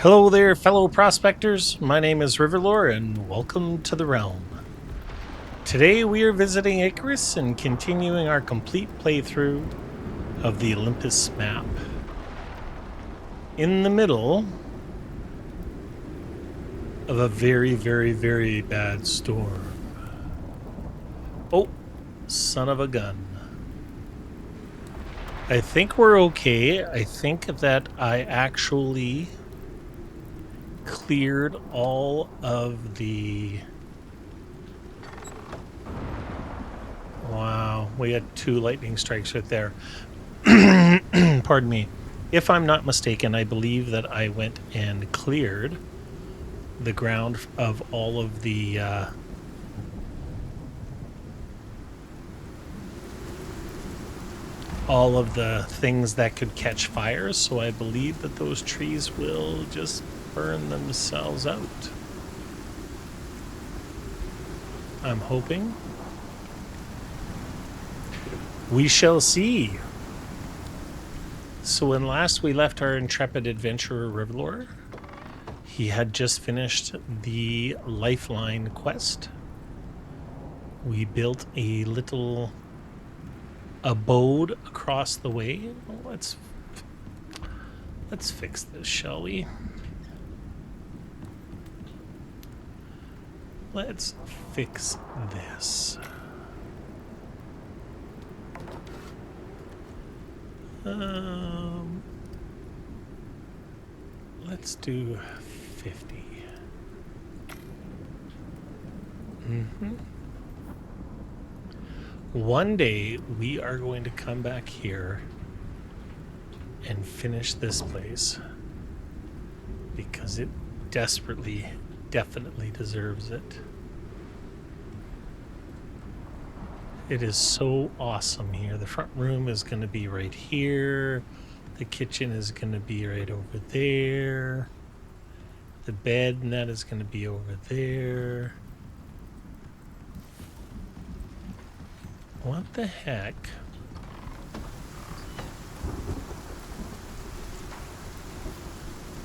Hello there, fellow prospectors. My name is Riverlore, and welcome to the realm. Today we are visiting Icarus and continuing our complete playthrough of the Olympus map. In the middle of a very, very, very bad storm. Oh, son of a gun. I think we're okay. I think that I actually cleared all of the... Wow, we had 2 lightning strikes right there. Pardon me. If I'm not mistaken, I believe that I went and cleared the ground of all of the things that could catch fire. So I believe that those trees will just burn themselves out. I'm hoping. We shall see. So when last we left our intrepid adventurer Riverlore, he had just finished the lifeline quest. We built a little abode across the way. Let's fix this, shall we? Let's fix this. Let's do 50. One day we are going to come back here and finish this place because it definitely deserves it. It is so awesome here. The front room is going to be right here. The kitchen is going to be right over there. The bed and that is going to be over there. What the heck?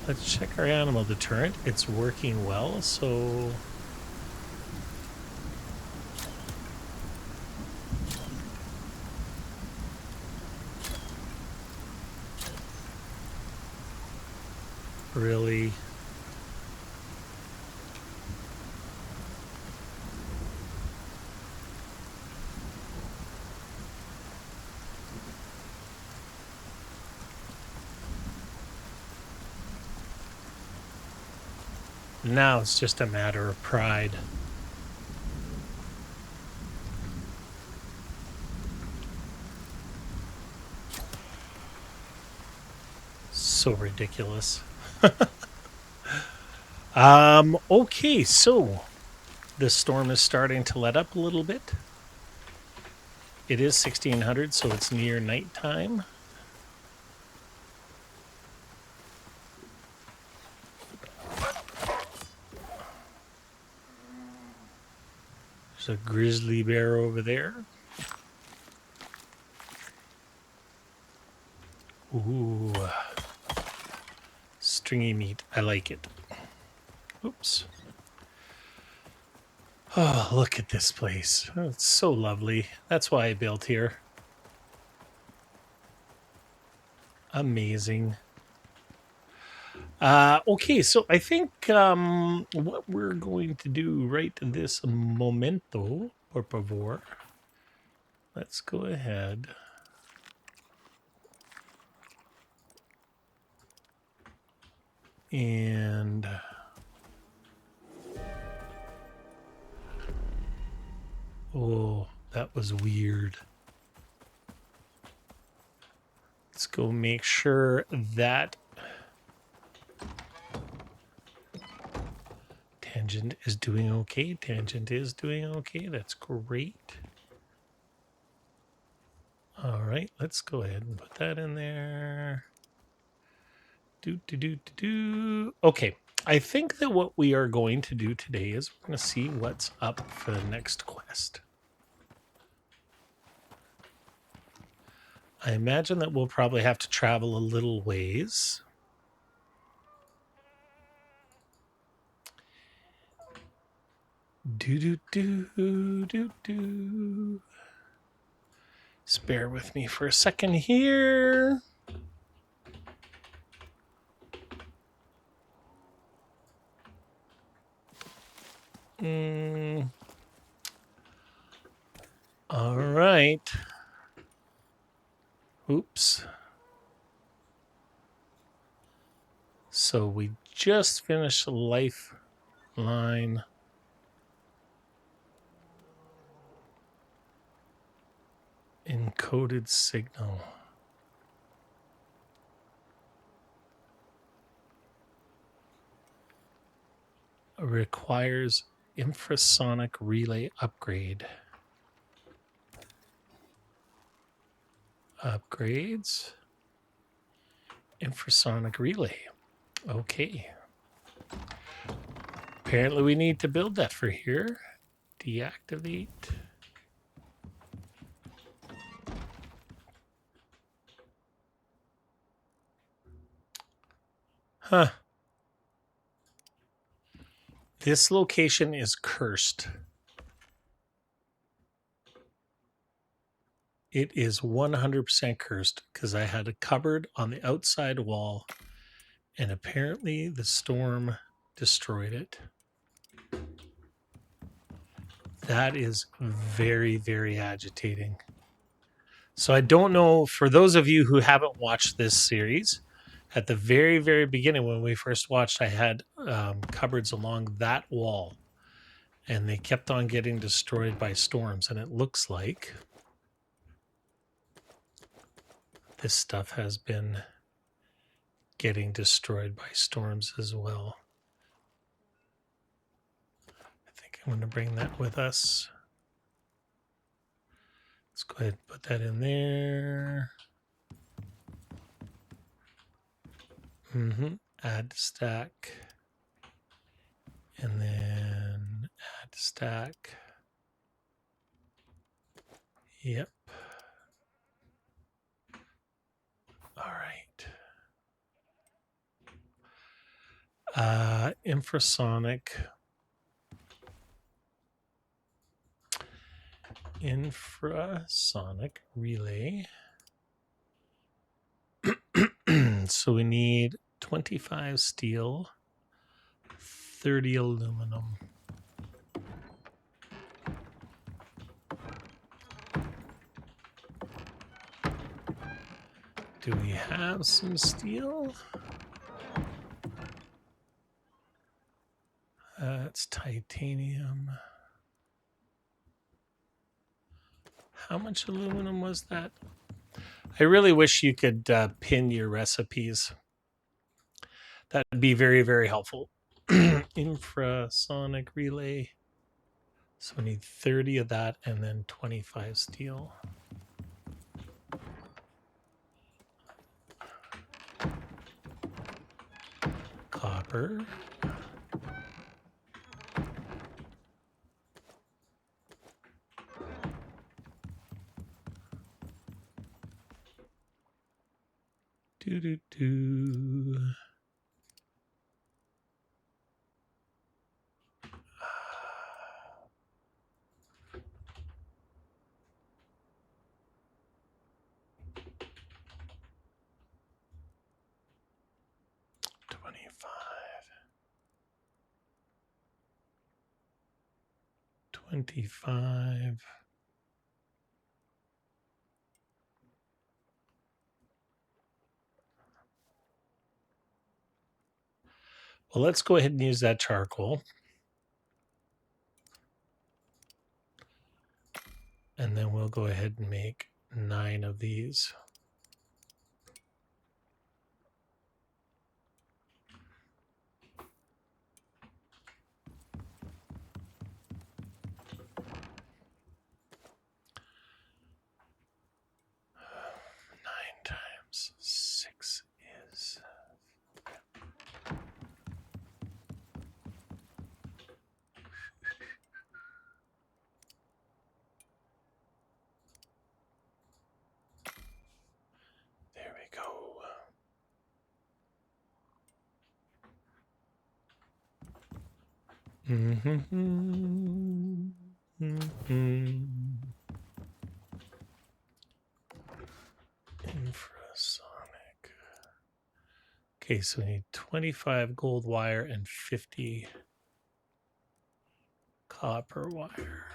Let's check our animal deterrent. It's working well, so... Really? Now it's just a matter of pride. So ridiculous. Okay, so the storm is starting to let up a little bit. It is 1600, so it's near nighttime. There's a grizzly bear over there. Ooh. Stringy meat. I like it. Oops. Oh, look at this place. Oh, it's so lovely. That's why I built here. Amazing. Okay, so I think what we're going to do right this momento, por favor, let's go ahead. And oh, that was weird. Let's go make sure that Tangent is doing okay. Tangent is doing okay. That's great. All right, let's go ahead and put that in there. Okay, I think that what we are going to do today is we're going to see what's up for the next quest. I imagine that we'll probably have to travel a little ways. Do do do do do. Just bear with me for a second here. All right. Oops. So we just finished Lifeline. Encoded signal. Requires infrasonic relay upgrade. Upgrades. Infrasonic relay. Okay. Apparently we need to build that for here. Deactivate. Huh. This location is cursed. It is 100% cursed because I had a cupboard on the outside wall and apparently the storm destroyed it. That is very, very agitating. So I don't know, for those of you who haven't watched this series, at the very, very beginning when we first watched, I had cupboards along that wall and they kept on getting destroyed by storms. And it looks like this stuff has been getting destroyed by storms as well. I think I'm going to bring that with us. Let's go ahead and put that in there. Add to stack. And then add to stack. Yep. All right. Infrasonic relay. So we need 25 steel, 30 aluminum. Do we have some steel? It's titanium. How much aluminum was that? I really wish you could pin your recipes. That'd be very, very helpful. Infrasonic relay. So we need 30 of that and then 25 steel. Copper. Do do do. $25. Well, let's go ahead and use that charcoal. And then we'll go ahead and make 9 of these. Times 6 is 5. Infrasonic. Okay, so we need 25 gold wire and 50 copper wire.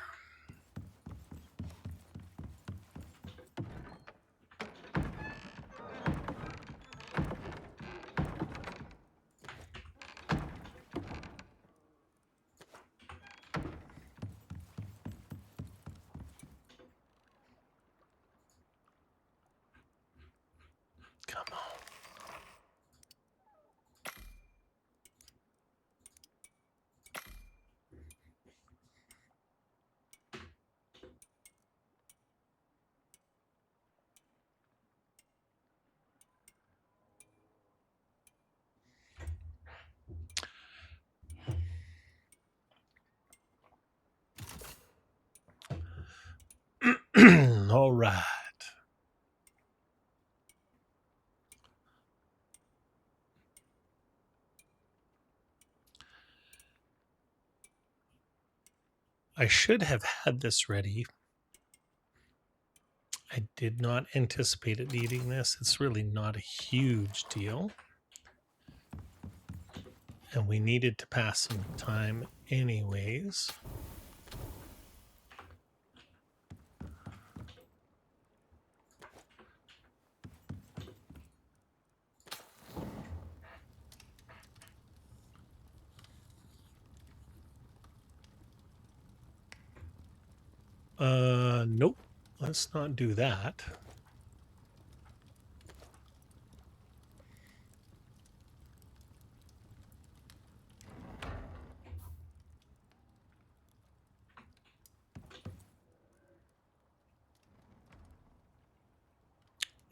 Come on. All right. I should have had this ready. I did not anticipate it needing this. It's really not a huge deal. And we needed to pass some time anyways. Nope. Let's not do that.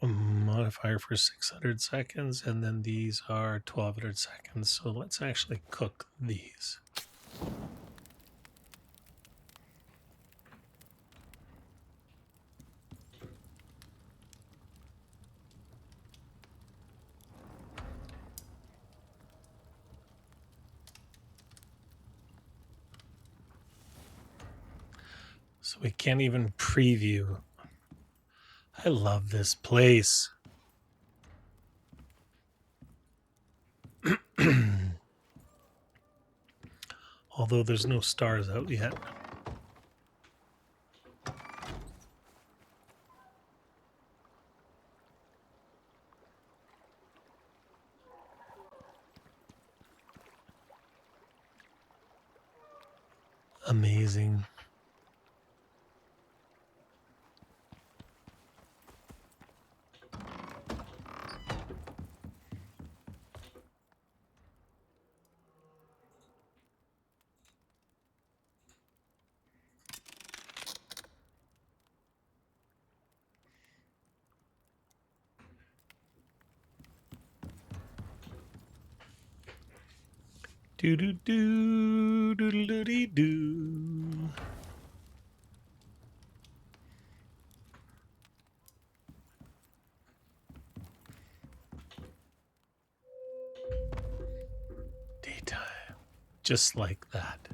A modifier for 600 seconds, and then these are 1200 seconds. So let's actually cook these. So we can't even preview. I love this place. Although there's no stars out yet. Amazing. Do do do do do do do. Daytime, just like that.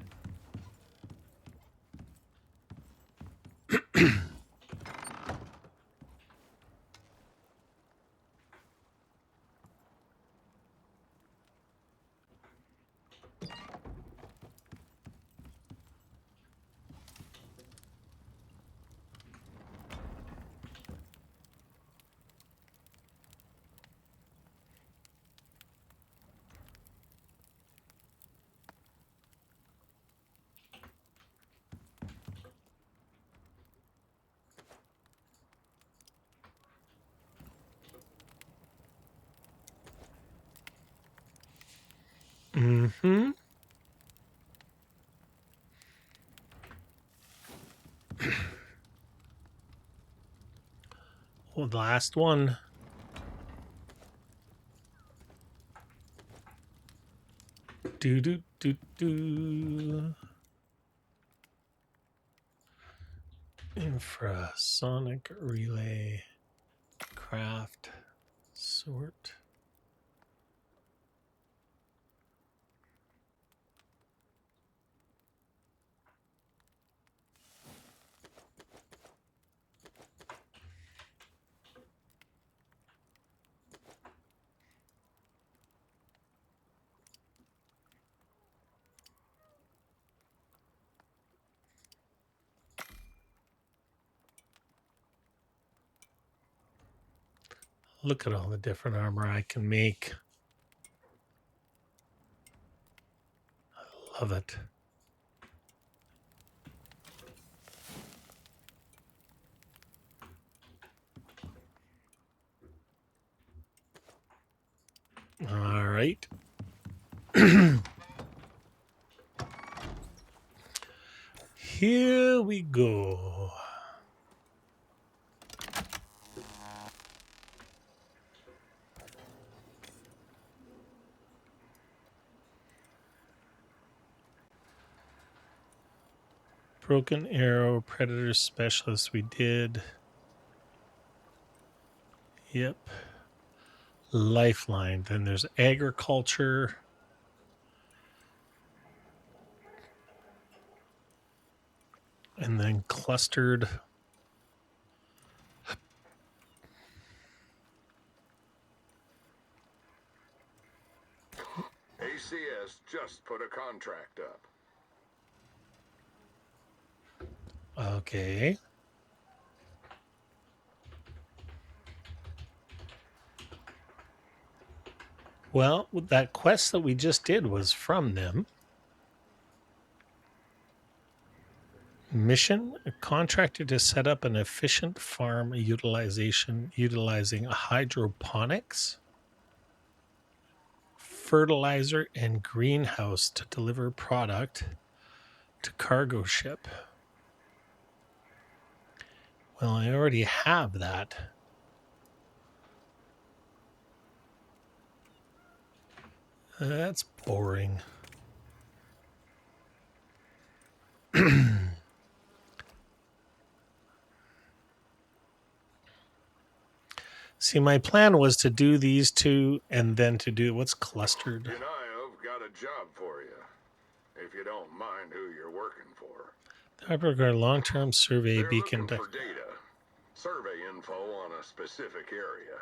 Mm-hmm. Well, the last one. Do do do do. Infrasonic relay. Craft. Sort. Look at all the different armor I can make. I love it. All right. Here we go. Broken arrow, predator specialist we did. Yep. Lifeline. Then there's agriculture. And then clustered. ACS just put a contract up. Okay. Well, that quest that we just did was from them. Mission contracted to set up an efficient farm utilizing hydroponics, fertilizer, and greenhouse to deliver product to cargo ship. Well, I already have that. That's boring. See, my plan was to do these two and then to do what's clustered. I've got a job for you, if you don't mind who you're working for. The Hyperguard long-term survey They're beacon. looking for data, survey info on a specific area.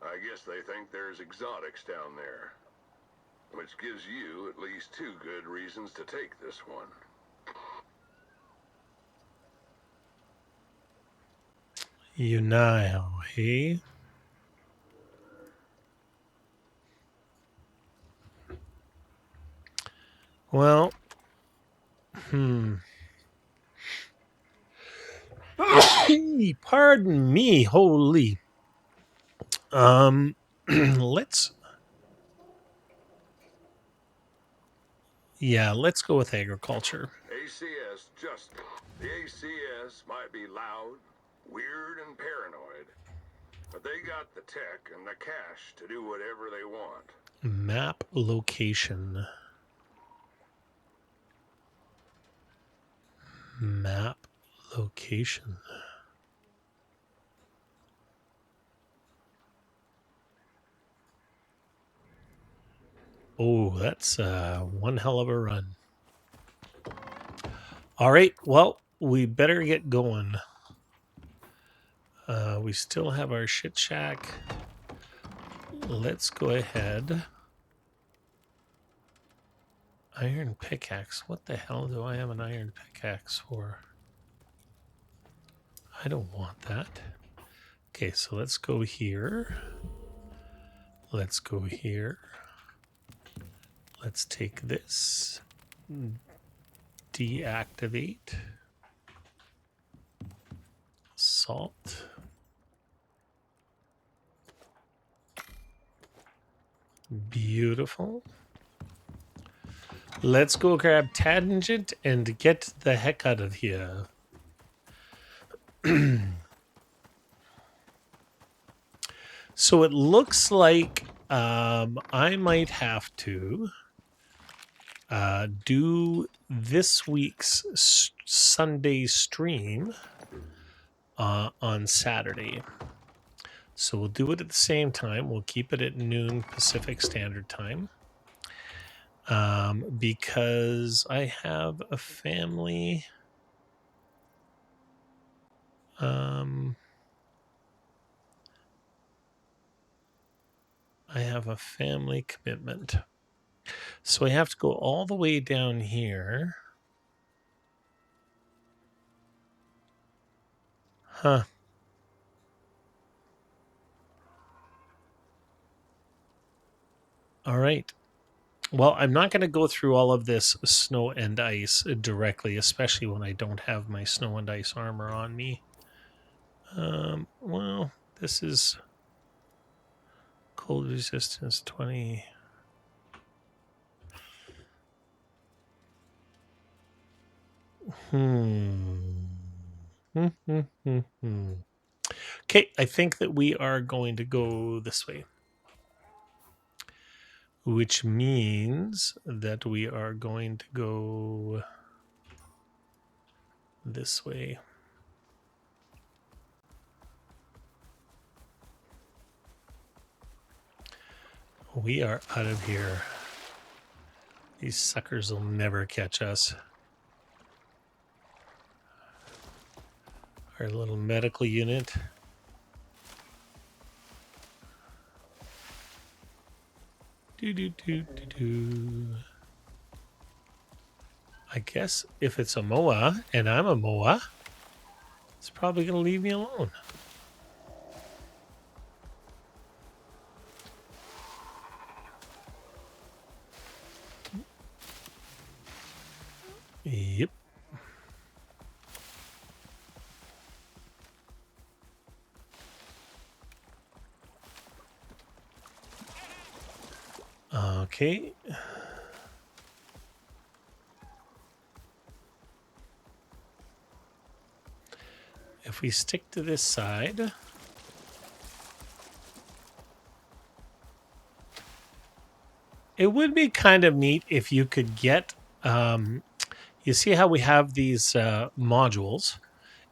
I guess they think there's exotics down there, which gives you at least 2 good reasons to take this one. You know, hey? Well, pardon me, holy. Let's go with agriculture. The ACS might be loud, weird, and paranoid, but they got the tech and the cash to do whatever they want. Map location. Map location. Oh, that's one hell of a run. All right, well, we better get going. We still have our shit shack. Let's go ahead. Iron pickaxe. What the hell do I have an iron pickaxe for? I don't want that. Okay, so let's go here. Let's go here. Let's take this. Deactivate. Salt. Beautiful. Let's go grab Tangent and get the heck out of here. So it looks like I might have to do this week's Sunday stream on Saturday. So we'll do it at the same time. We'll keep it at noon Pacific Standard Time. Because I have a family. I have a family commitment. So I have to go all the way down here. Huh. All right. Well, I'm not going to go through all of this snow and ice directly, especially when I don't have my snow and ice armor on me. Well, this is cold resistance 20. Okay, I think that we are going to go this way, which means that we are going to go this way. We are out of here. These suckers will never catch us. Our little medical unit. I guess if it's a MOA and I'm a MOA, it's probably going to leave me alone. Yep. Okay. If we stick to this side, it would be kind of neat if you could get, you see how we have these modules?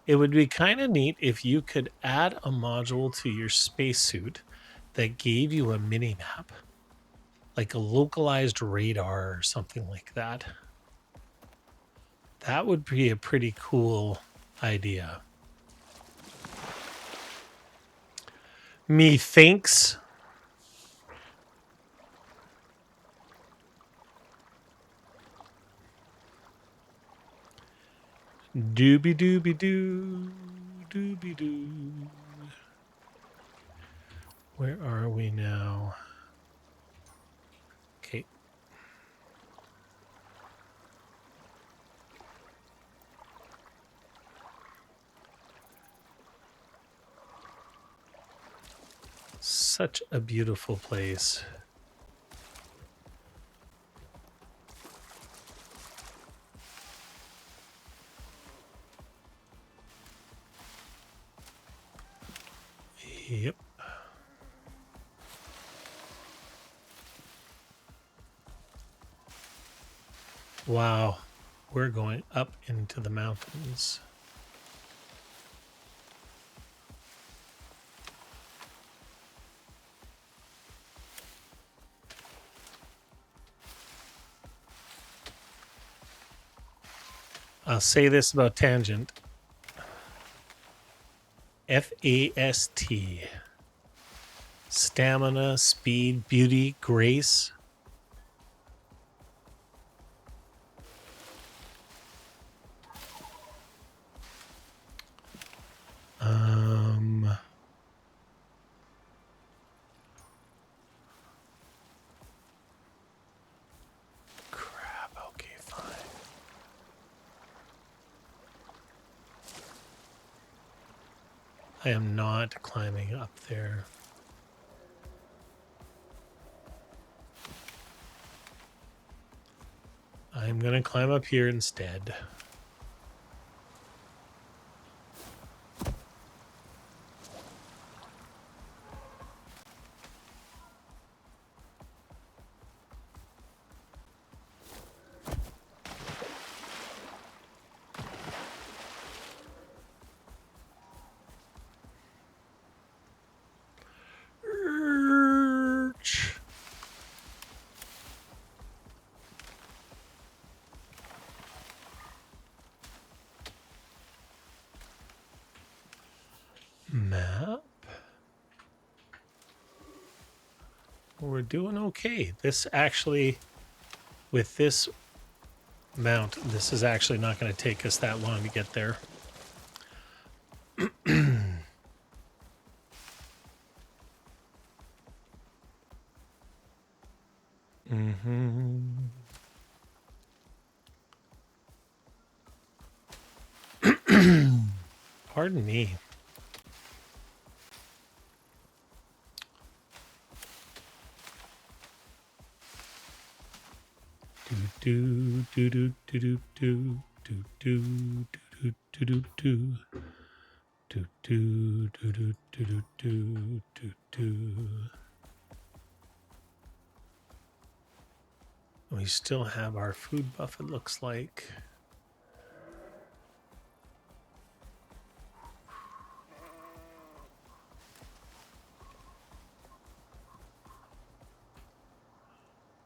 It would be kind of neat if you could add a module to your spacesuit that gave you a mini map, like a localized radar or something like that. That would be a pretty cool idea. Methinks. Doobie doobie doo. Doobie doo. Where are we now? Okay. Such a beautiful place. Yep. Wow. We're going up into the mountains. I'll say this about Tangent. FAST. Stamina, speed, beauty, grace. Crap. Okay, fine. I am not climbing up there. I'm going to climb up here instead. Map. We're doing okay. This actually, with this mount, this is actually not going to take us that long to get there. Mm-hmm. Pardon me. Do do do do do do do do do do do do do do do do do do do do. We still have our food buff, it looks like.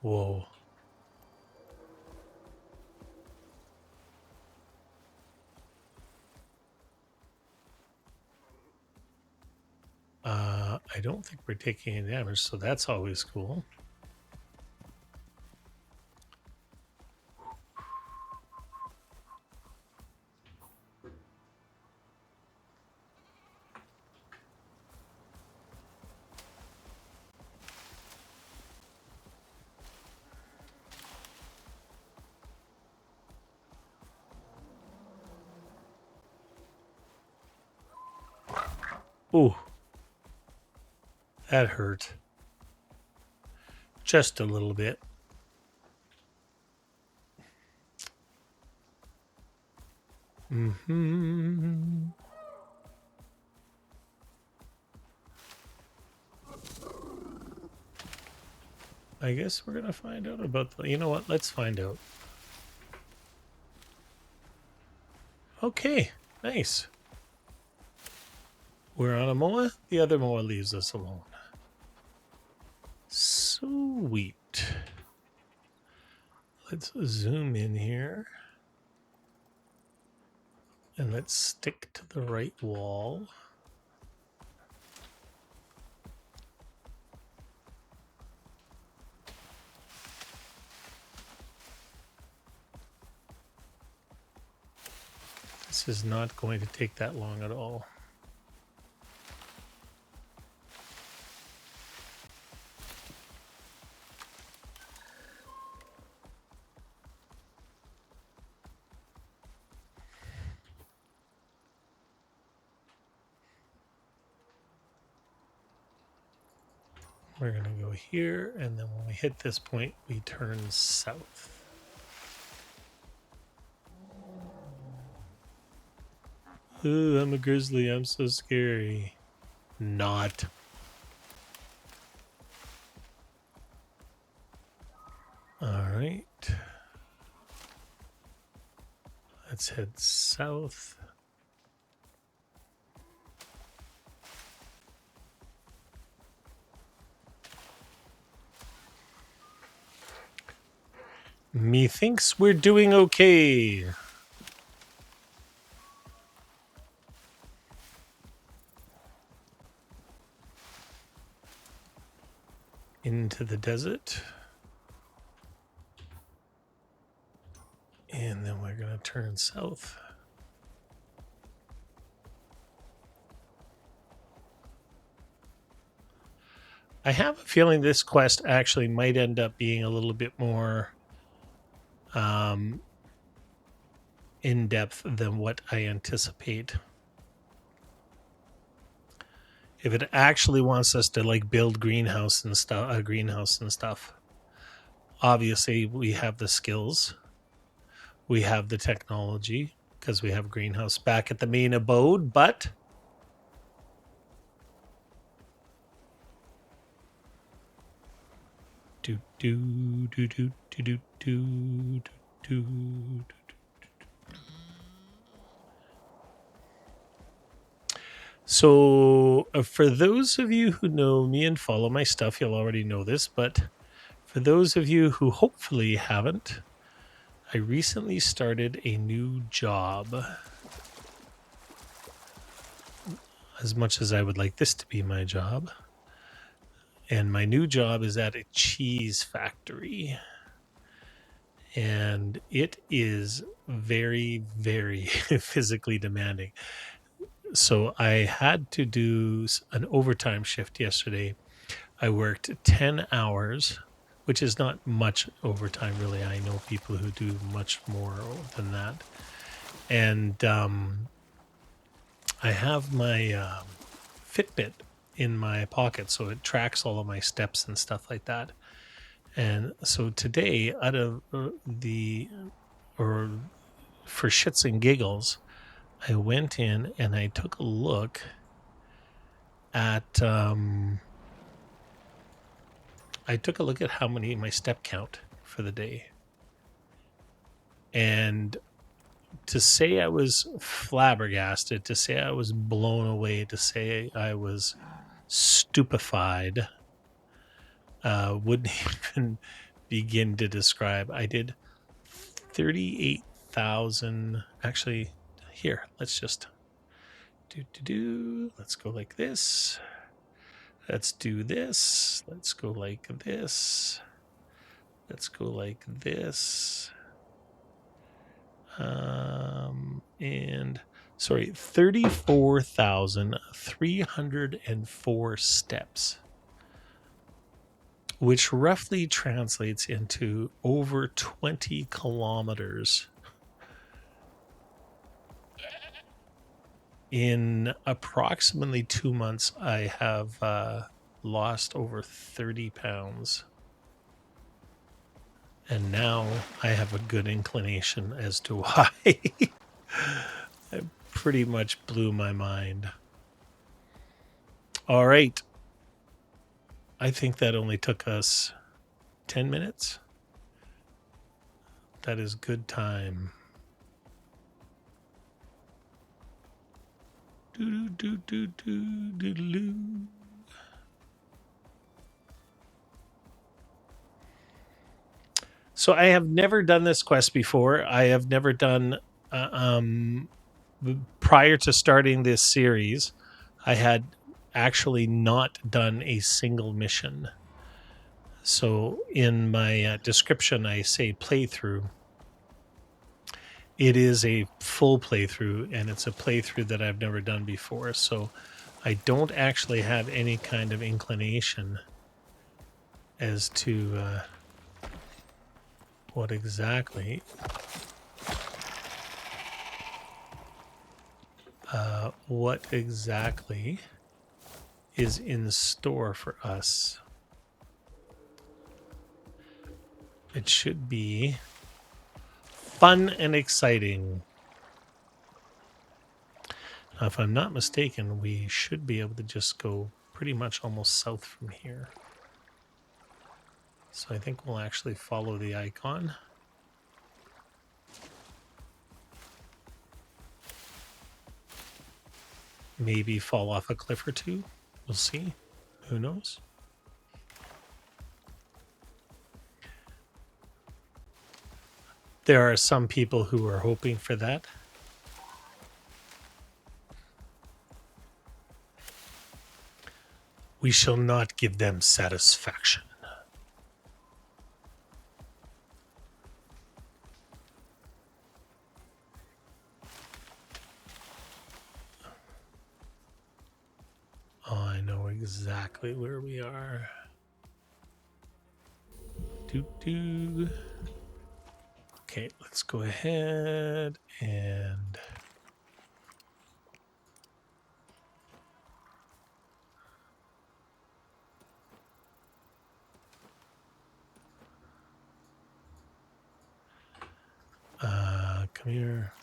Whoa. I don't think we're taking any damage, so that's always cool. Ooh. That hurt. Just a little bit. Mm-hmm. I guess we're going to find out about the... You know what? Let's find out. Okay. Nice. We're on a Moa. The other Moa leaves us alone. Sweet. Let's zoom in here. And let's stick to the right wall. This is not going to take that long at all. We're going to go here, and then when we hit this point, we turn south. Ooh, I'm a grizzly. I'm so scary. Not. All right. Let's head south. Methinks we're doing okay. Into the desert. And then we're going to turn south. I have a feeling this quest actually might end up being a little bit more in depth than what I anticipate. If it actually wants us to like build greenhouse and stuff, obviously we have the skills, we have the technology because we have greenhouse back at the main abode, but do do do do do do do do do. So, for those of you who know me and follow my stuff, you'll already know this. But for those of you who hopefully haven't, I recently started a new job. As much as I would like this to be my job. And my new job is at a cheese factory. And it is very, very physically demanding. So I had to do an overtime shift yesterday. I worked 10 hours which is not much overtime, really. I know people who do much more than that. And I have my Fitbit in my pocket, so it tracks all of my steps and stuff like that. And so today, out of or for shits and giggles, I went in and I took a look at how many my step count for the day. And to say I was flabbergasted, to say I was blown away, to say I was stupefied, wouldn't even begin to describe. I did 38,000. Actually, here, let's just let's go like this. Let's do this. Let's go like this. Let's go like this. And sorry, 34,304 steps, which roughly translates into over 20 kilometers. In approximately 2 months, I have lost over 30 pounds. And now I have a good inclination as to why. It pretty much blew my mind. All right. I think that only took us 10 minutes. That is good time. So I have never done this quest before. I have never done, prior to starting this series, I had actually not done a single mission. So in my description, I say playthrough. It is a full playthrough, and it's a playthrough that I've never done before. So I don't actually have any kind of inclination as to what exactly is in store for us. It should be fun and exciting. Now, if I'm not mistaken, we should be able to just go pretty much almost south from here. So I think we'll actually follow the icon. Maybe fall off a cliff or two. We'll see. Who knows? There are some people who are hoping for that. We shall not give them satisfaction. Oh, I know exactly where we are. Doo-doo. Okay, let's go ahead and come here.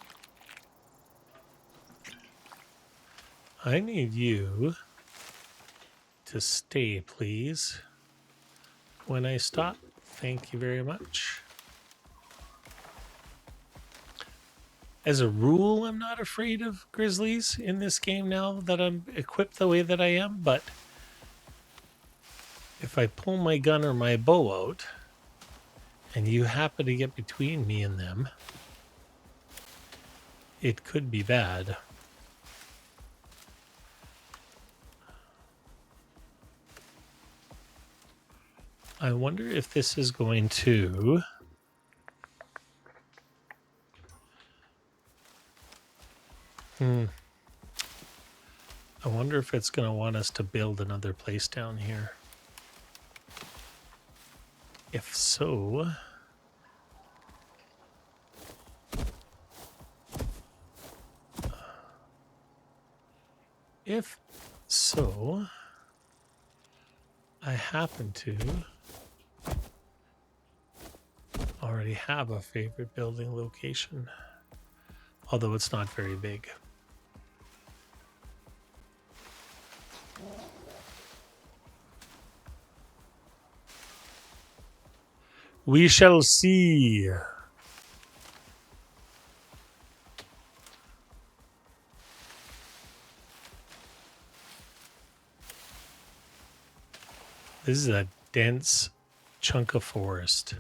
I need you to stay, please. When I stop, thank you very much. As a rule, I'm not afraid of grizzlies in this game now that I'm equipped the way that I am, but if I pull my gun or my bow out and you happen to get between me and them, it could be bad. I wonder if this is going to... I wonder if it's going to want us to build another place down here. If so, I happen to already have a favorite building location, although it's not very big. We shall see. This is a dense chunk of forest.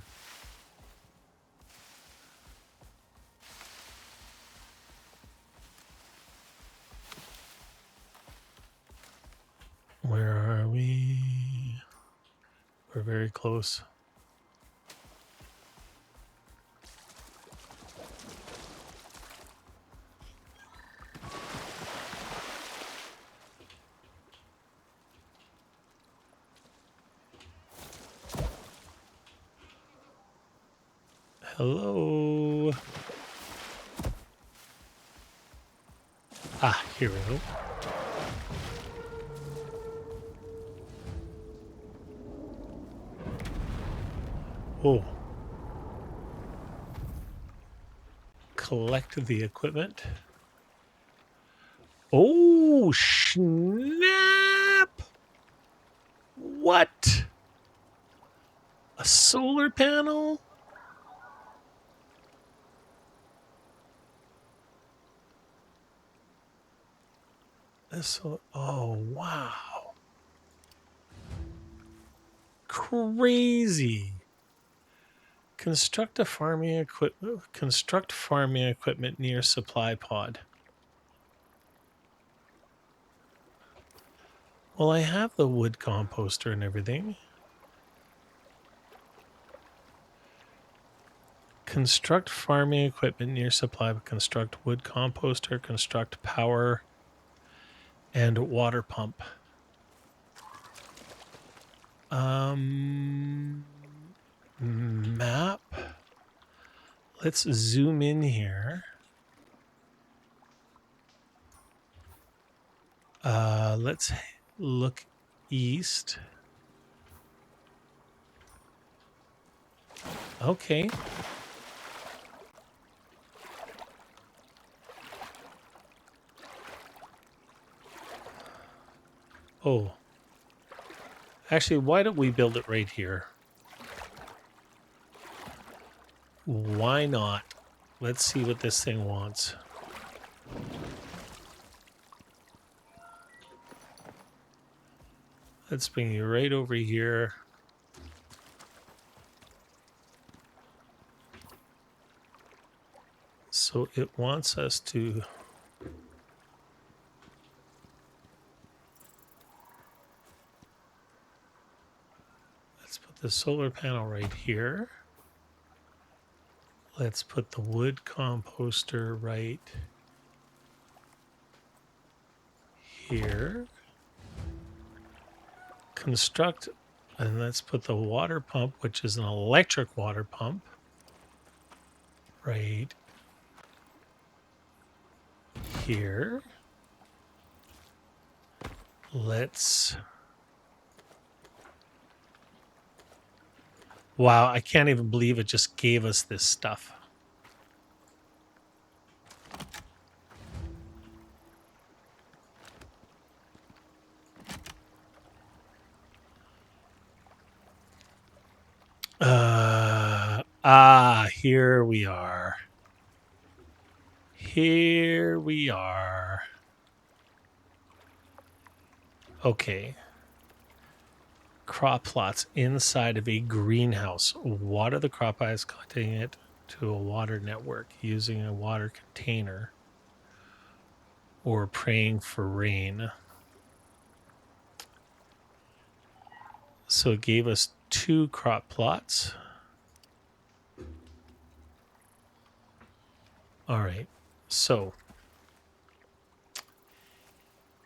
Where are we? We're very close. Hello. Ah, here we go. Oh. Collect the equipment. Oh, snap! What? A solar panel? Oh, wow. Crazy. Construct farming equipment near supply pod. Well, I have the wood composter and everything. Construct farming equipment near supply. Construct wood composter. Construct power and water pump. Map. Let's zoom in here. Let's look east. Okay. Oh. Actually, why don't we build it right here? Why not? Let's see what this thing wants. Let's bring you right over here. So it wants us to... Let's put the solar panel right here. Let's put the wood composter right here. Construct, and let's put the water pump, which is an electric water pump, right here. Let's... Wow, I can't even believe it just gave us this stuff. Here we are. Here we are. Okay. Crop plots inside of a greenhouse. Water the crop by connecting it to a water network using a water container or praying for rain. So it gave us 2 crop plots. All right. So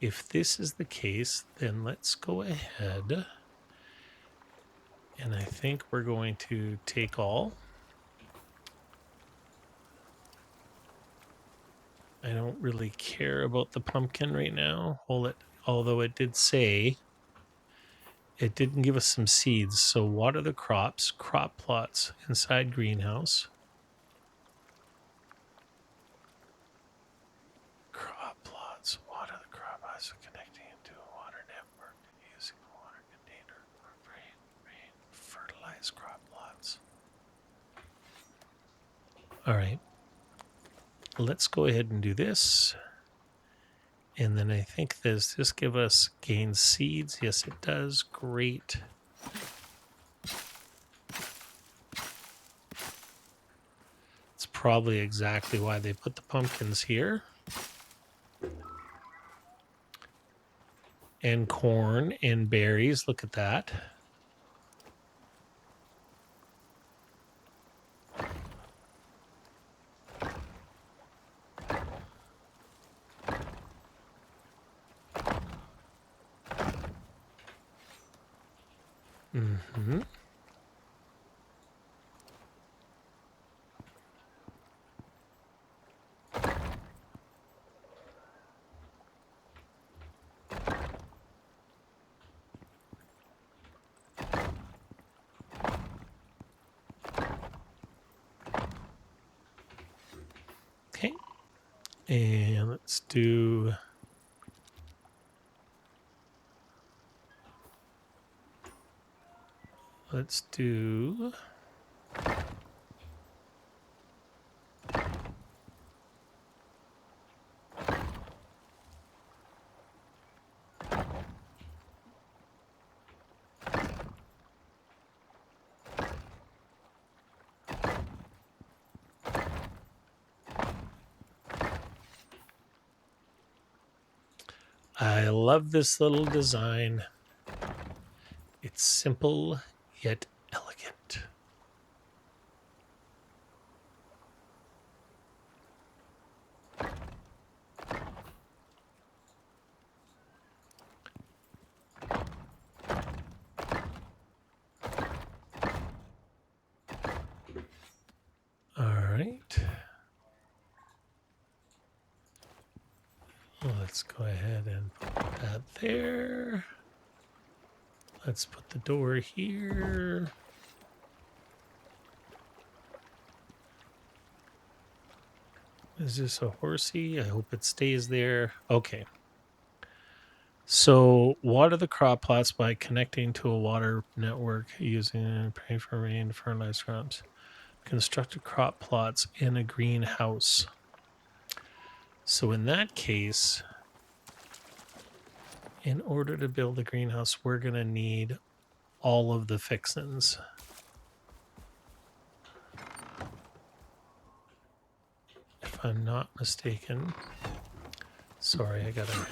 if this is the case, then let's go ahead And I think we're going to take all. I don't really care about the pumpkin right now. Although it did say it didn't give us some seeds. So water the crops, crop plots inside greenhouse. Crop plots, water the crop plots, connecting into a water network using a water container or rain, fertilize crop plots. All right. Let's go ahead and do this. And then I think does this give us gain seeds? Yes, it does. Great. It's probably exactly why they put the pumpkins here. And corn and berries. Look at that. Mm-hmm. Okay. And let's do... I love this little design. It's simple yet elegant. All right. Let's go ahead and put that there. Let's put the door here. Is this a horsey? I hope it stays there. Okay. So water the crop plots by connecting to a water network using pray for rain to fertilize crops. Construct crop plots in a greenhouse. So in that case, in order to build a greenhouse, we're going to need all of the fixins. If I'm not mistaken. Sorry, I gotta...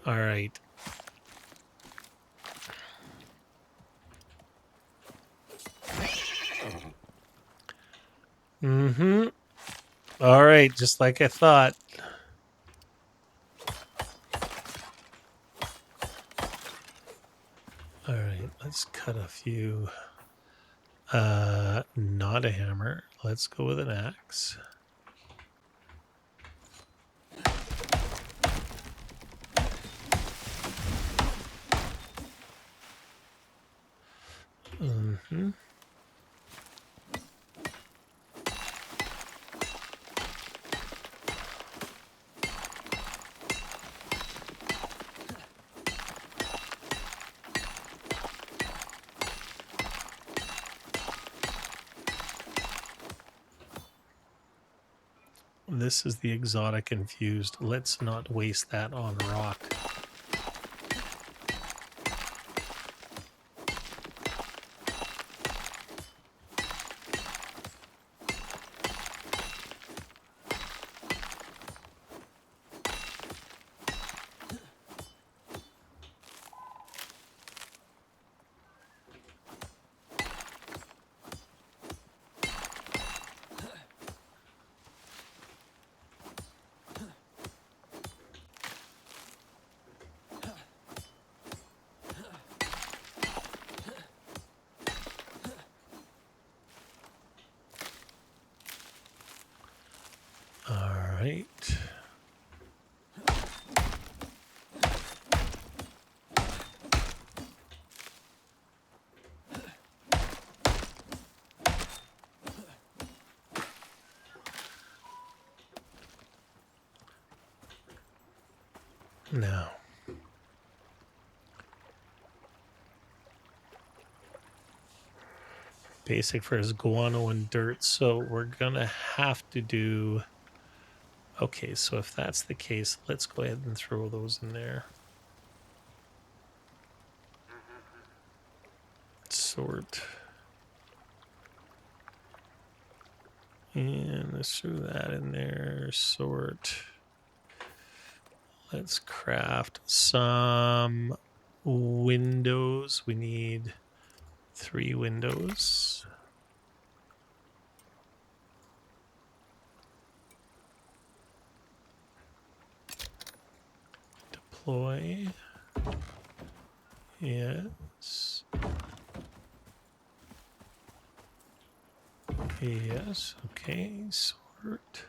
All right. Mm-hmm. All right, just like I thought. All right, let's cut a few. Not a hammer. Let's go with an axe. Mm-hmm. This is the exotic infused. Let's not waste that on rock. No. Basic for his guano and dirt. So we're going to have to do... Okay, so if that's the case, let's go ahead and throw those in there. Sort. And let's throw that in there. Sort. Let's craft some windows. We need 3 windows. Deploy. Yes. Yes. Okay. Sort.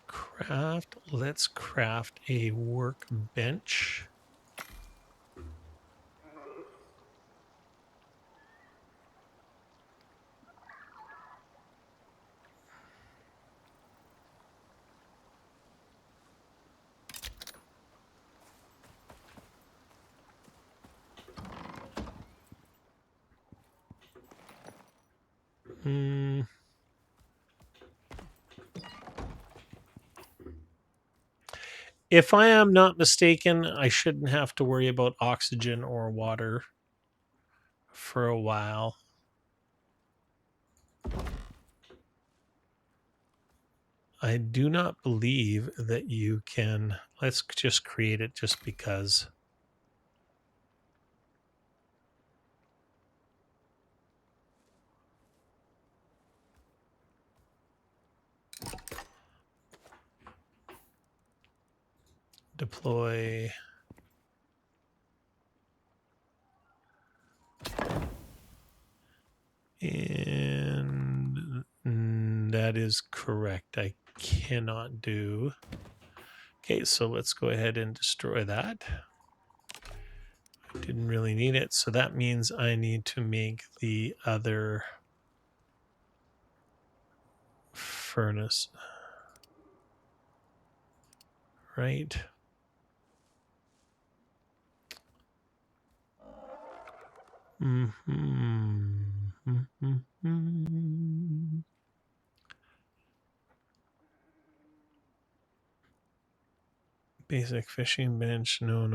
Craft. Let's craft a workbench. If I am not mistaken, I shouldn't have to worry about oxygen or water for a while. I do not believe that you can. Let's just create it just because. Deploy. And that is correct. I cannot do. Okay, so let's go ahead and destroy that. Didn't really need it, so that means I need to make the other furnace. Right? Basic fishing bench. No.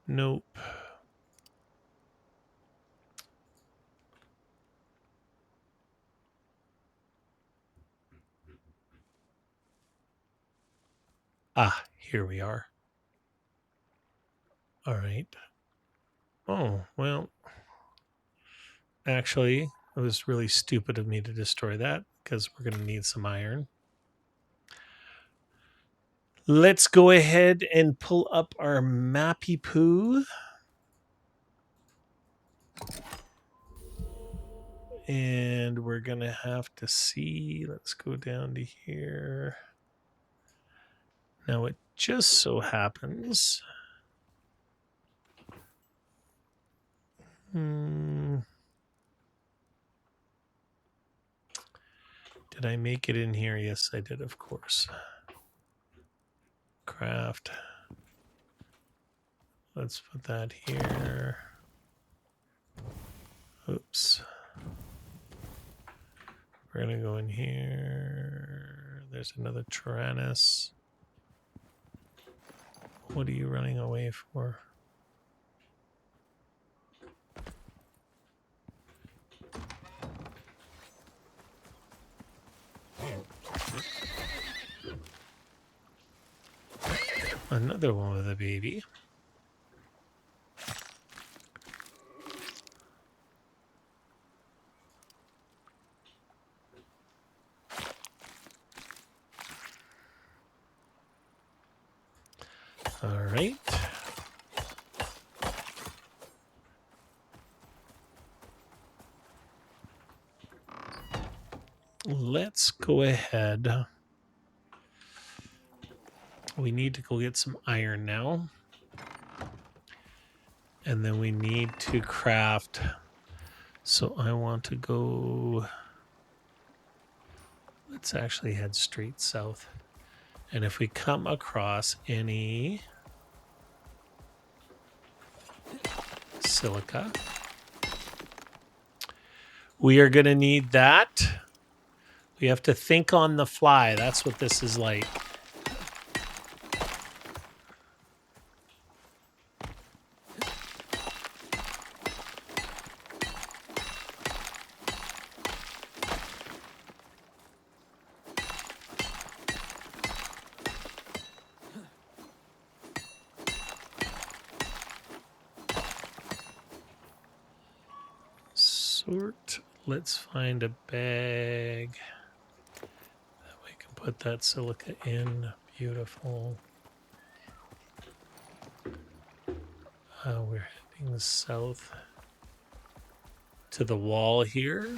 Nope. Ah, here we are. All right. Oh, well, actually, it was really stupid of me to destroy that because we're going to need some iron. Let's go ahead and pull up our mappy poo. And we're going to have to see. Let's go down to here. Now, it just so happens. Did I make it in here? Yes, I did, of course. Craft. Let's put that here. Oops. We're going to go in here. There's another Tyrannus. What are you running away for? Another one with a baby. All right. Let's go ahead. We need to go get some iron now. And then we need to craft. So I want to go. Let's actually head straight south. And if we come across any silica, we are going to need that. We have to think on the fly. That's what this is like. Let's find a bag that we can put that silica in. Beautiful. We're heading south to the wall here.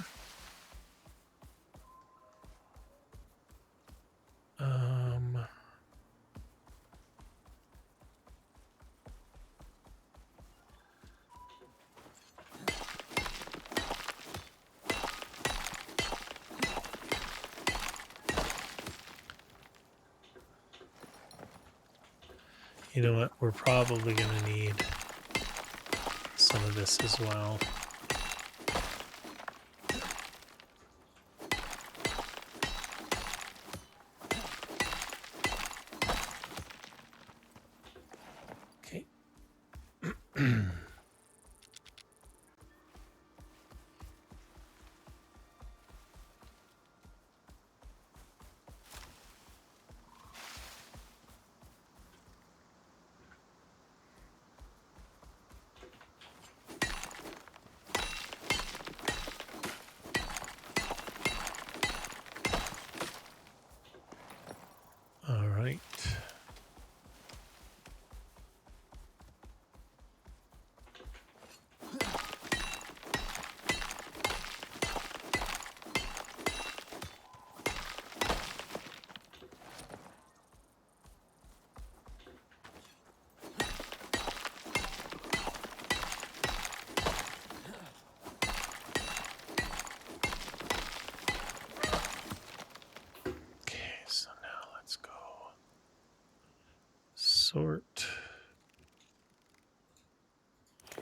You know what? We're probably going to need some of this as well. Okay. All right. So now let's go sort.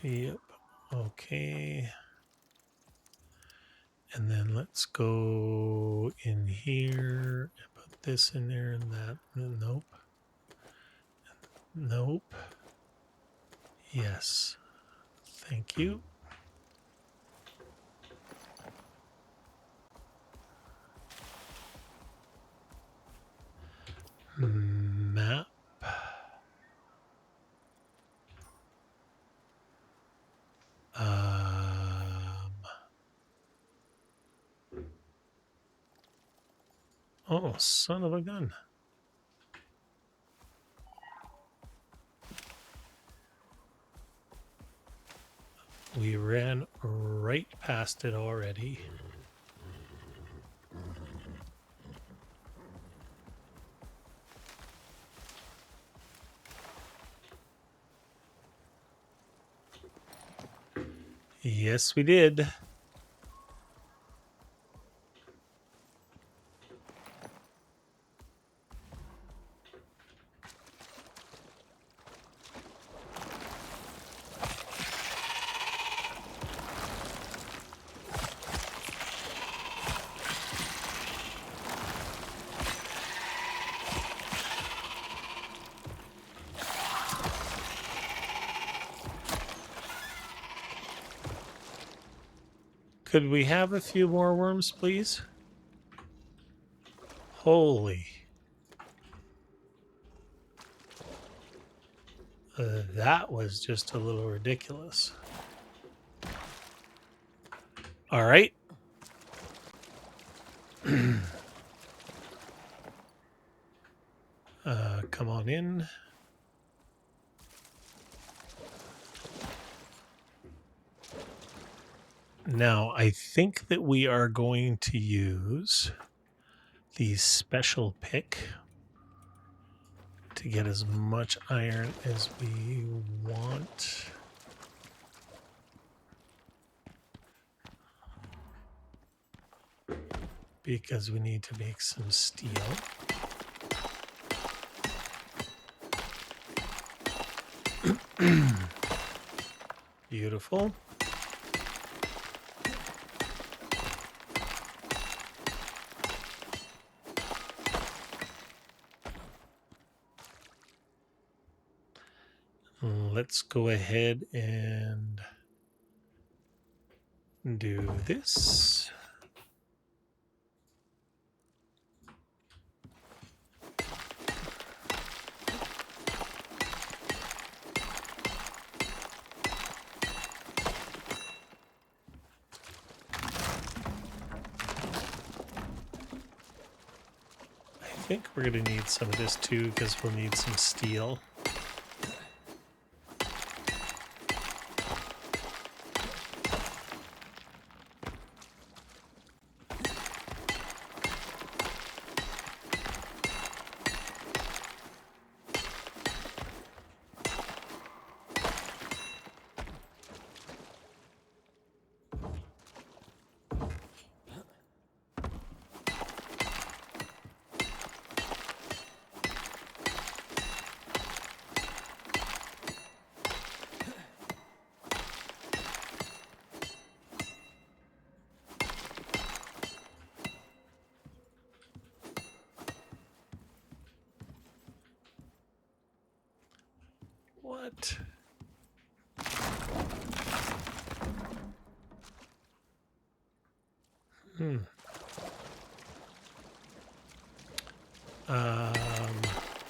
Yep. Okay. And then let's go in here and put this in there and that. Nope. Nope. Yes. Thank you. Map. Oh, son of a gun. We ran right past it already. Yes, we did. Could we have a few more worms, please? Holy. That was just a little ridiculous. All right. Come on in. Now, I think that we are going to use the special pick to get as much iron as we want. because we need to make some steel. Beautiful. Let's go ahead and do this. I think we're going to need some of this too because we'll need some steel. What?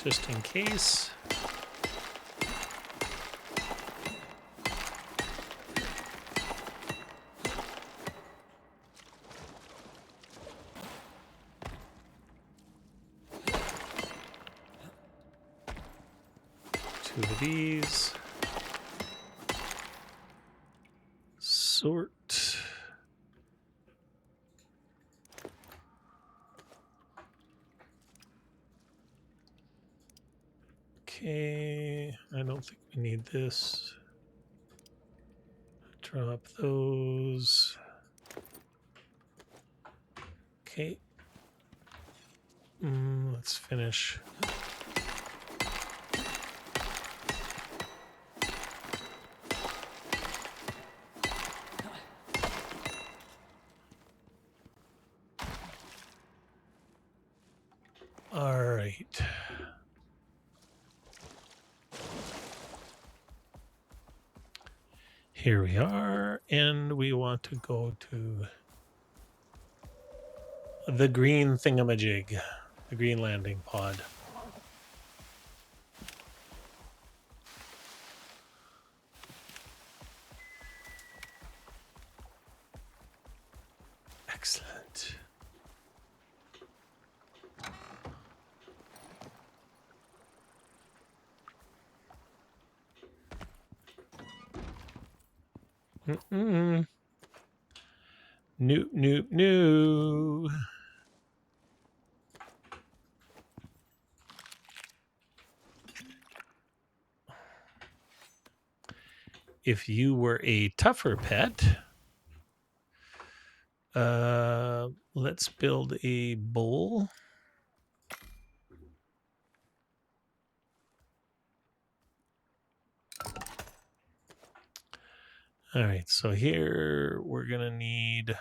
Just in case. Two of these. Sort. Okay, I don't think we need this. Drop those. Okay. Let's finish. All right. Here we are, and we want to go to the green thingamajig, the green landing pod. Excellent. Nope, nope, no. If you were a tougher pet, let's build a bowl. All right, so here we're going to need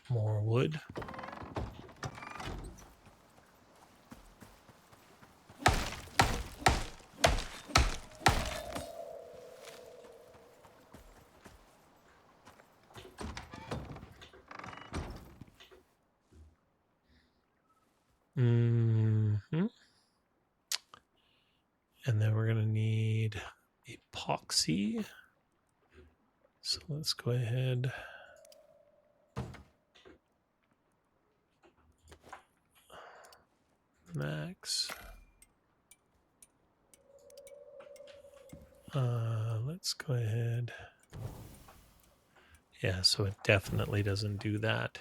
more wood. And then we're going to need epoxy. So let's go ahead. Max. Let's go ahead. Yeah, so it definitely doesn't do that.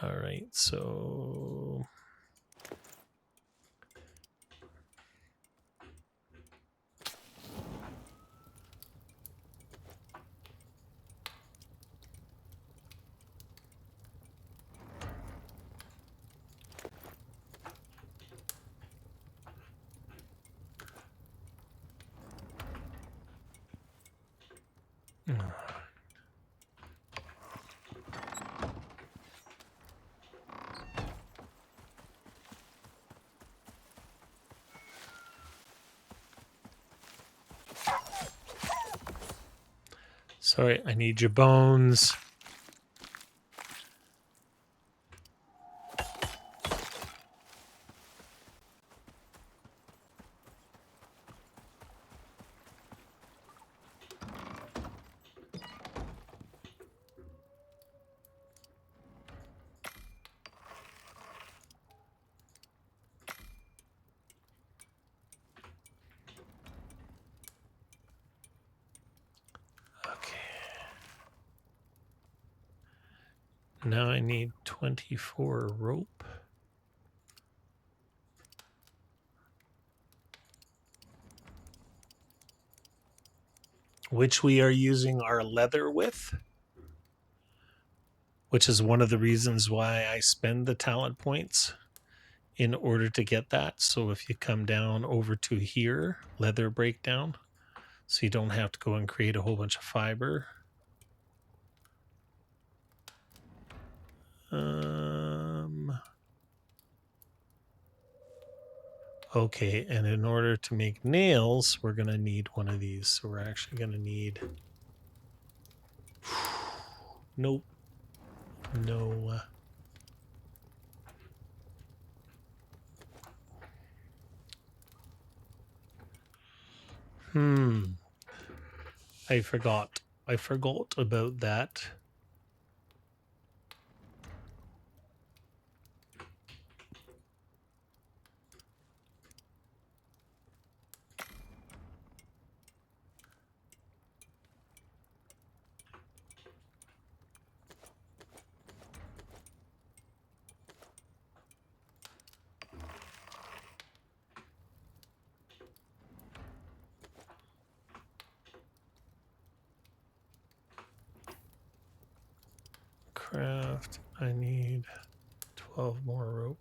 All right, so Sorry, I need your bones. Now I need 24 rope. Which we are using our leather with. Which is one of the reasons why I spend the talent points in order to get that. So if you come down over to here, leather breakdown, so you don't have to go and create a whole bunch of fiber. Okay, and in order to make nails, we're going to need one of these. So we're actually going to need... Nope. No. I forgot. I forgot about that. Craft. I need 12 more rope.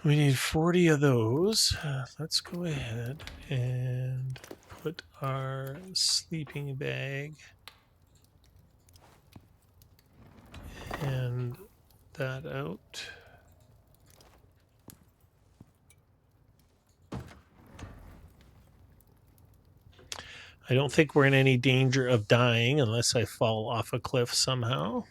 We need 40 of those. Let's go ahead and put our sleeping bag and that out. I don't think we're in any danger of dying unless I fall off a cliff somehow.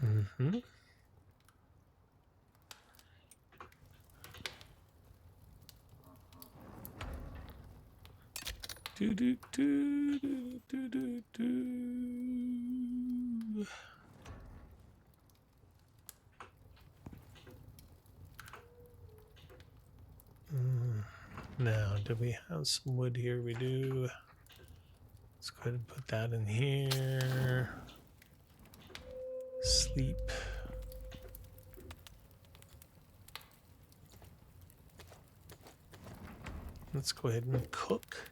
Mm-hmm. Do, do, do, do, do, do, do. Now, do we have some wood here? We do. Let's go ahead and put that in here. Sleep. Let's go ahead and cook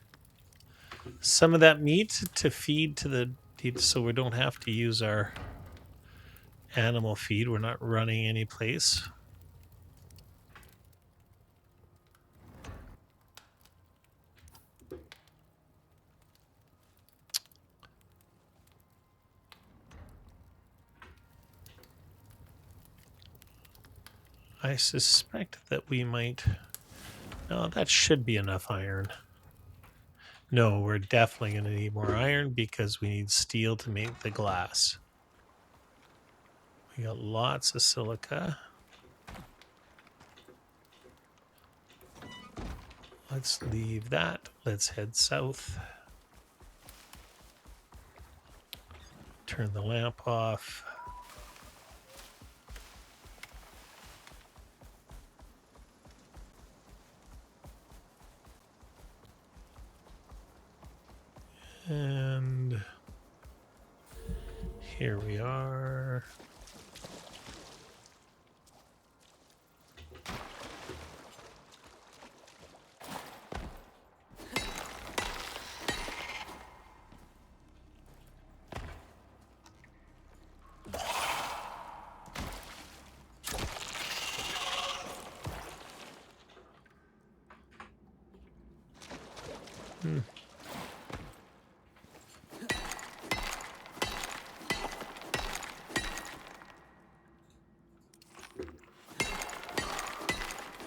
some of that meat to feed to the, so we don't have to use our animal feed. We're not running any place. I suspect that we might... No, that should be enough iron. No, we're definitely going to need more iron because we need steel to make the glass. We got lots of silica. Let's leave that. Let's head south. Turn the lamp off. And here we are.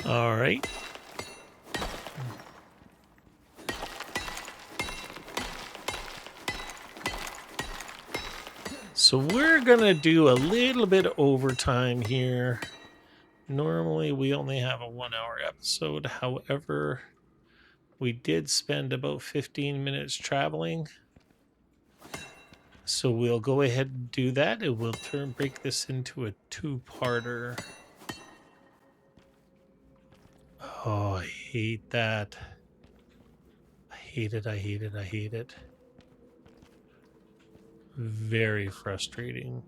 All right. So we're going to do a little bit of overtime here. Normally we only have a 1 hour episode. However, we did spend about 15 minutes traveling. So we'll go ahead and do that, and we'll break this into a 2-parter. Oh, I hate that. I hate it, I hate it, I hate it. Very frustrating.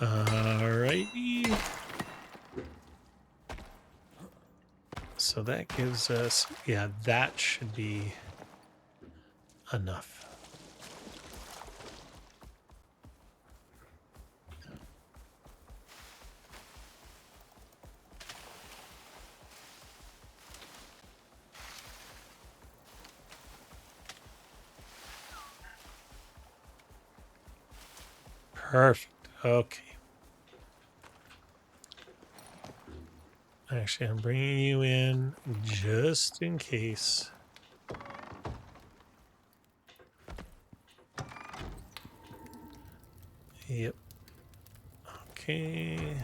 Alrighty. So that gives us, yeah, that should be enough. Perfect. Okay. Actually, I'm bringing you in just in case. Yep. Okay.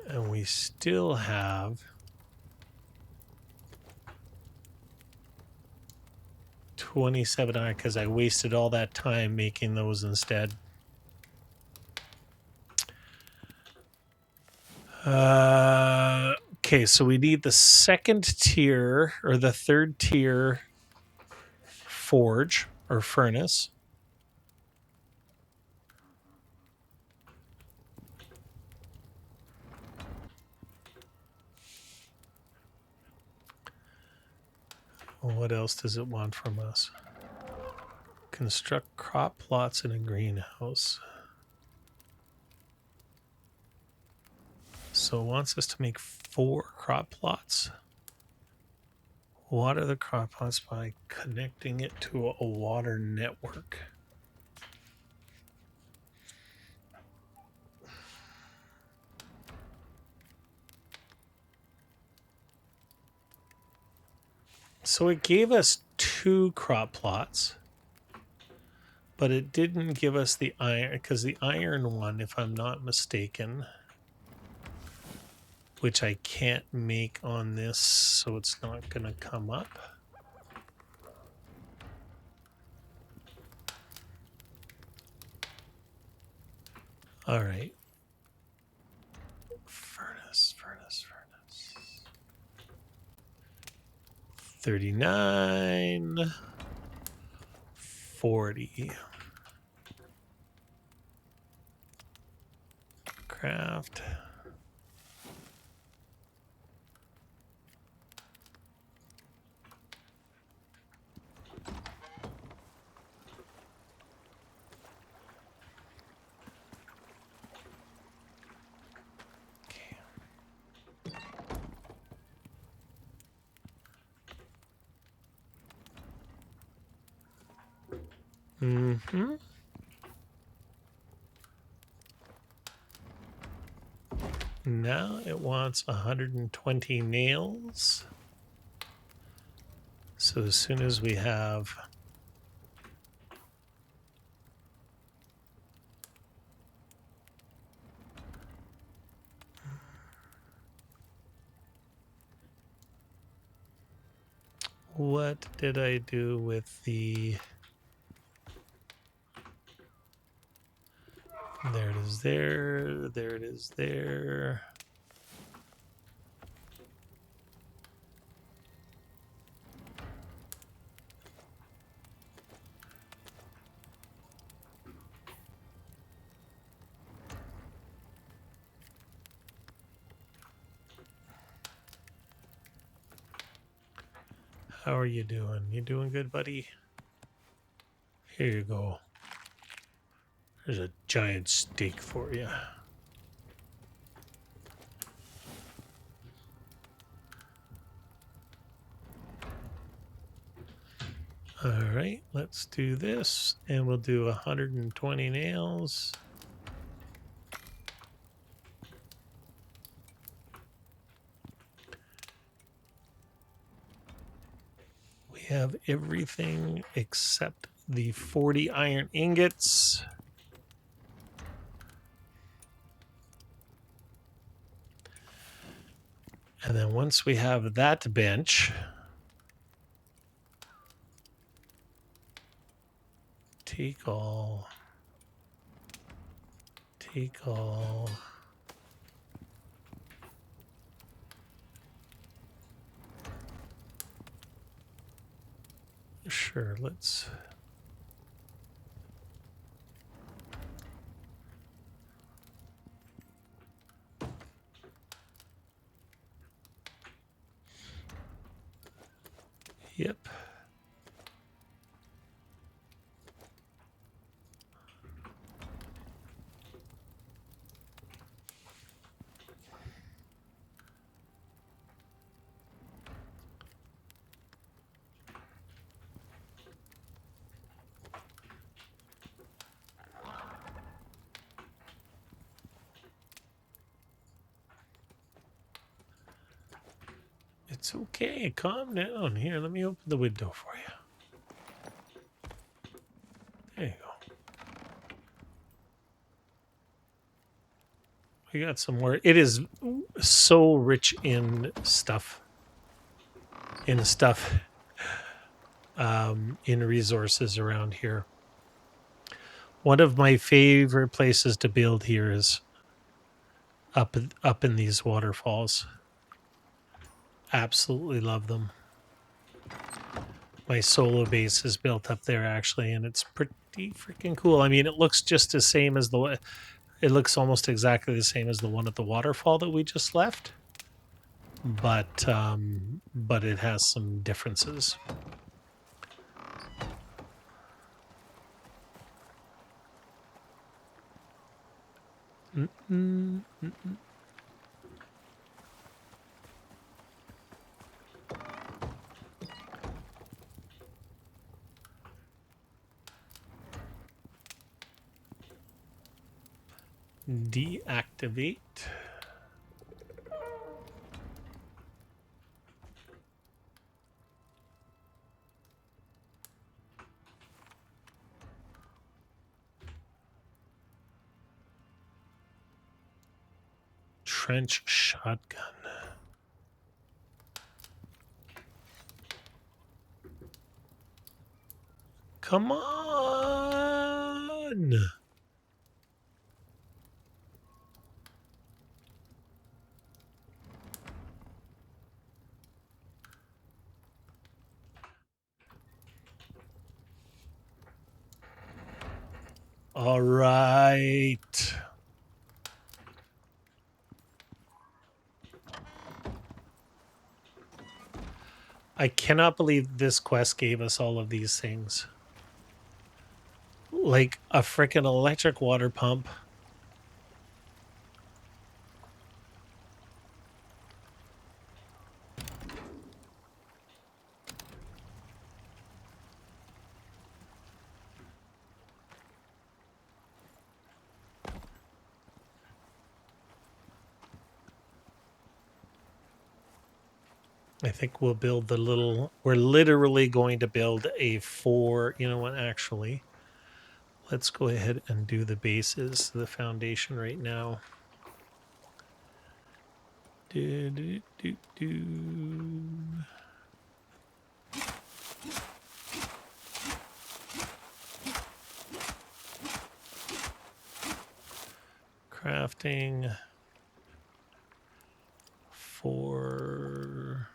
And we still have 27 iron because I wasted all that time making those instead. Okay, so we need the second tier or the third tier forge or furnace. What else does it want from us? Construct crop plots in a greenhouse. So it wants us to make 4 crop plots. Water the crop plots by connecting it to a water network. So it gave us 2 crop plots, but it didn't give us the iron, because the iron one, if I'm not mistaken, which I can't make on this, so it's not going to come up. All right. Furnace. 39. 40. Craft. Mm-hmm. Now it wants 120 nails. So as soon as we have what did I do with the there it is there it is there. How are you doing? You doing good, buddy? Here you go. There's a giant steak for you. All right, let's do this, and we'll do 120 nails. We have everything except the 40 iron ingots. And then once we have that bench, take all. Sure, let's. Yep. It's okay. Calm down. Here, let me open the window for you. There you go. We got some more. It is so rich in stuff. In resources around here. One of my favorite places to build here is up in these waterfalls. Absolutely love them. My solo base is built up there actually, and it's pretty freaking cool. I mean, it looks just the same as it looks almost exactly the same as the one at the waterfall that we just left, but it has some differences. Deactivate. Trench shotgun. Come on. All right. I cannot believe this quest gave us all of these things. Like a freaking electric water pump. I think we'll build the little, we're literally going to build a 4, you know what, actually, let's go ahead and do the bases, the foundation right now. Crafting 4.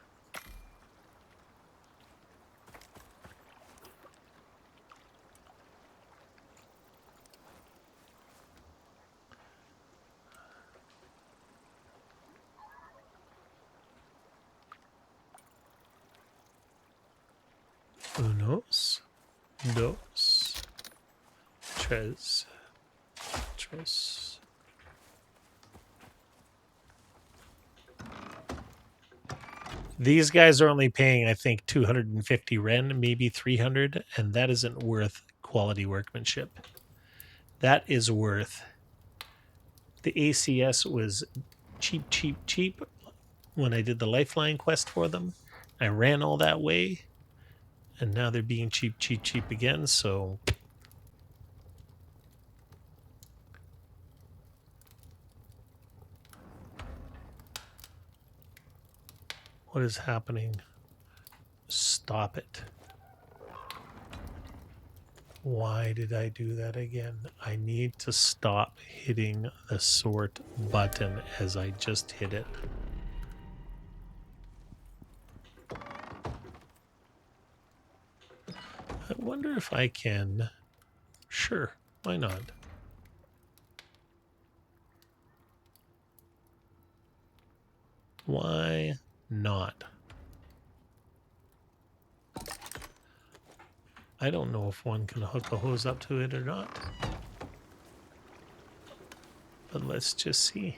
Unos, dos, tres, tres. These guys are only paying, I think, 250 Ren, maybe 300, and that isn't worth quality workmanship. That is worth... The ACS was cheap, cheap, cheap when I did the Lifeline quest for them. I ran all that way, and now they're being cheap, cheap, cheap again, so... What is happening? Stop it. Why did I do that again? I need to stop hitting the sort button as I just hit it. I wonder if I can... Sure, why not? Why not? I don't know if one can hook a hose up to it or not. But let's just see.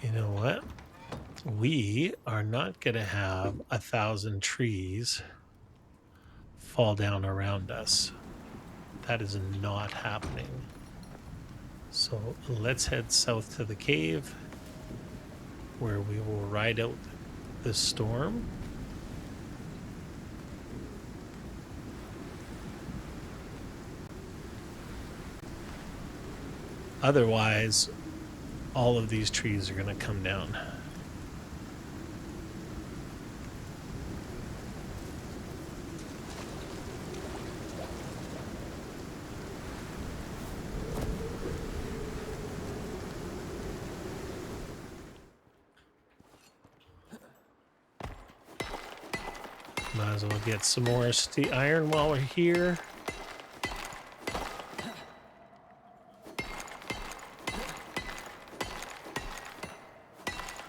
You know what? We are not going to have 1,000 trees fall down around us. That is not happening. So let's head south to the cave, where we will ride out the storm. Otherwise, all of these trees are going to come down. Might as well get some more iron while we're here.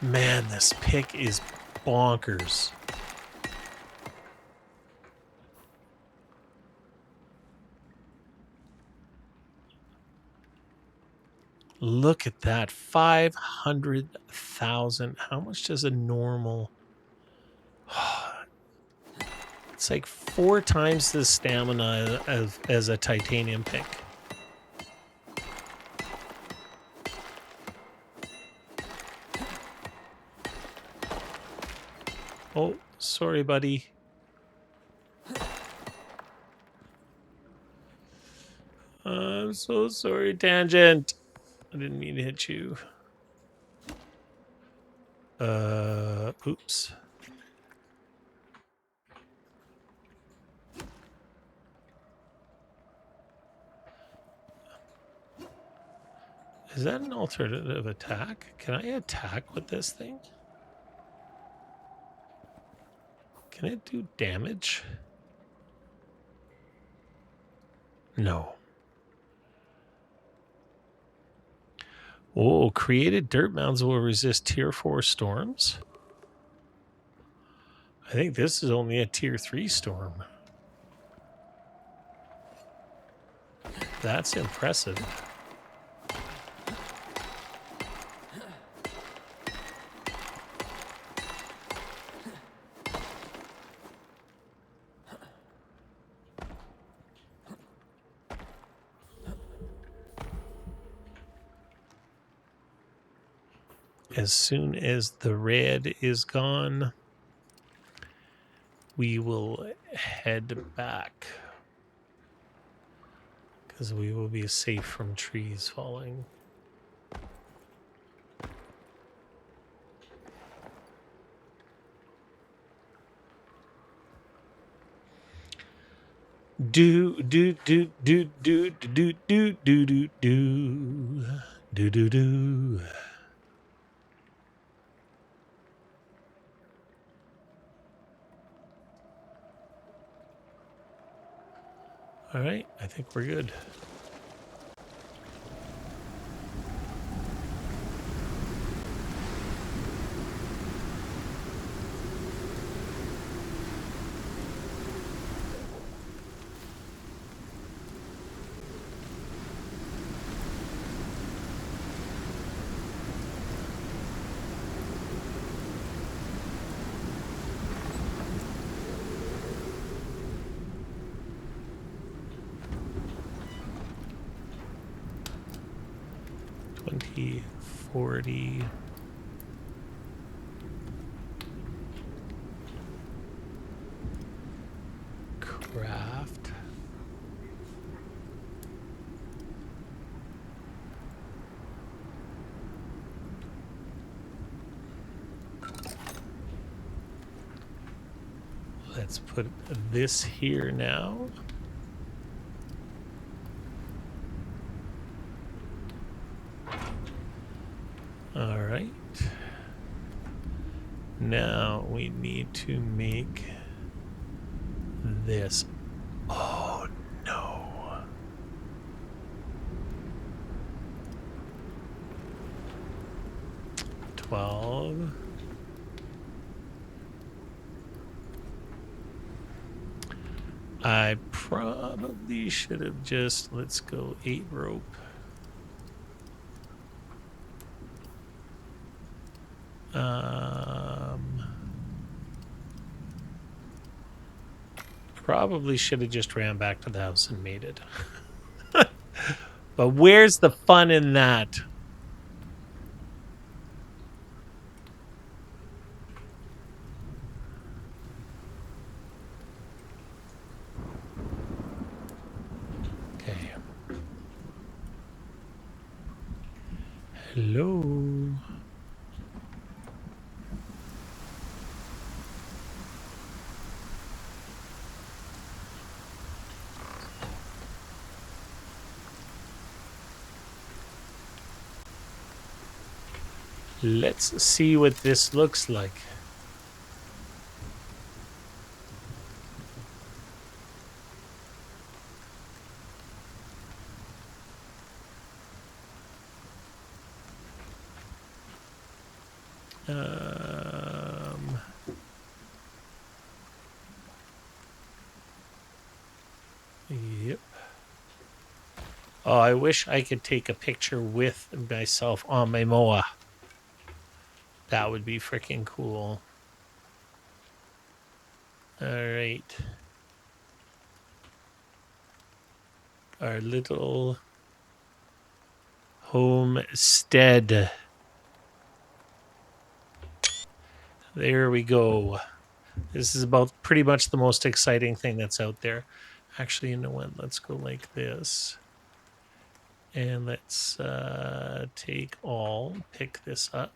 Man, this pick is bonkers. Look at that. 500,000. How much does a normal... It's like 4 times the stamina as a titanium pick. Oh, sorry, buddy. I'm so sorry, Tangent. I didn't mean to hit you. Oops. Is that an alternative attack? Can I attack with this thing? Can it do damage? No. Oh, created dirt mounds will resist tier 4 storms. I think this is only a tier 3 storm. That's impressive. As soon as the red is gone, we will head back, because we will be safe from trees falling. Do do do do do do do do do do do do do. All right, I think we're good. $20.40. Craft. Let's put this here now. All right. Now we need to make this. Oh no. $12. I probably should have just, let's go 8 rope. Probably should have just ran back to the house and made it. But where's the fun in that? Okay. Hello. Let's see what this looks like. Yep. Oh, I wish I could take a picture with myself on my MOA. That would be freaking cool. All right. Our little homestead. There we go. This is about pretty much the most exciting thing that's out there. Actually, you know what? Let's go like this. And let's take all, pick this up,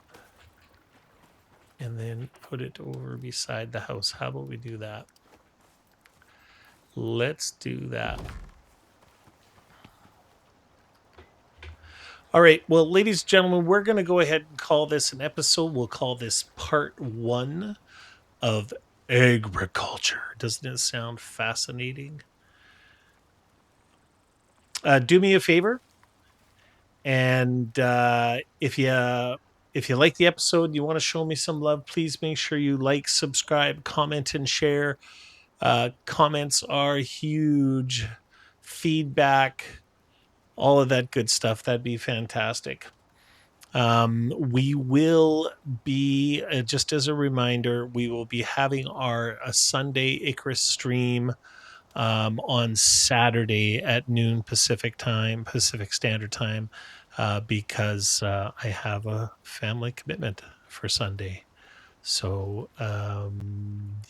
and then put it over beside the house. How about we do that? Let's do that. All right. Well, ladies and gentlemen, we're going to go ahead and call this an episode. We'll call this part 1 of agriculture. Doesn't it sound fascinating? Do me a favor, and if you like the episode, you want to show me some love, please make sure you like, subscribe, comment, and share. Comments are huge. Feedback, all of that good stuff. That'd be fantastic. We will be, just as a reminder, we will be having our Sunday Icarus stream on Saturday at noon Pacific Standard Time, because I have a family commitment for Sunday. So,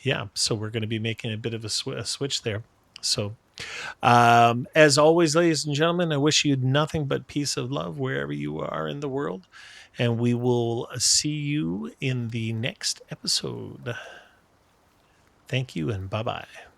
yeah, so we're going to be making a bit of a switch there. So, as always, ladies and gentlemen, I wish you nothing but peace of love wherever you are in the world. And we will see you in the next episode. Thank you and bye-bye.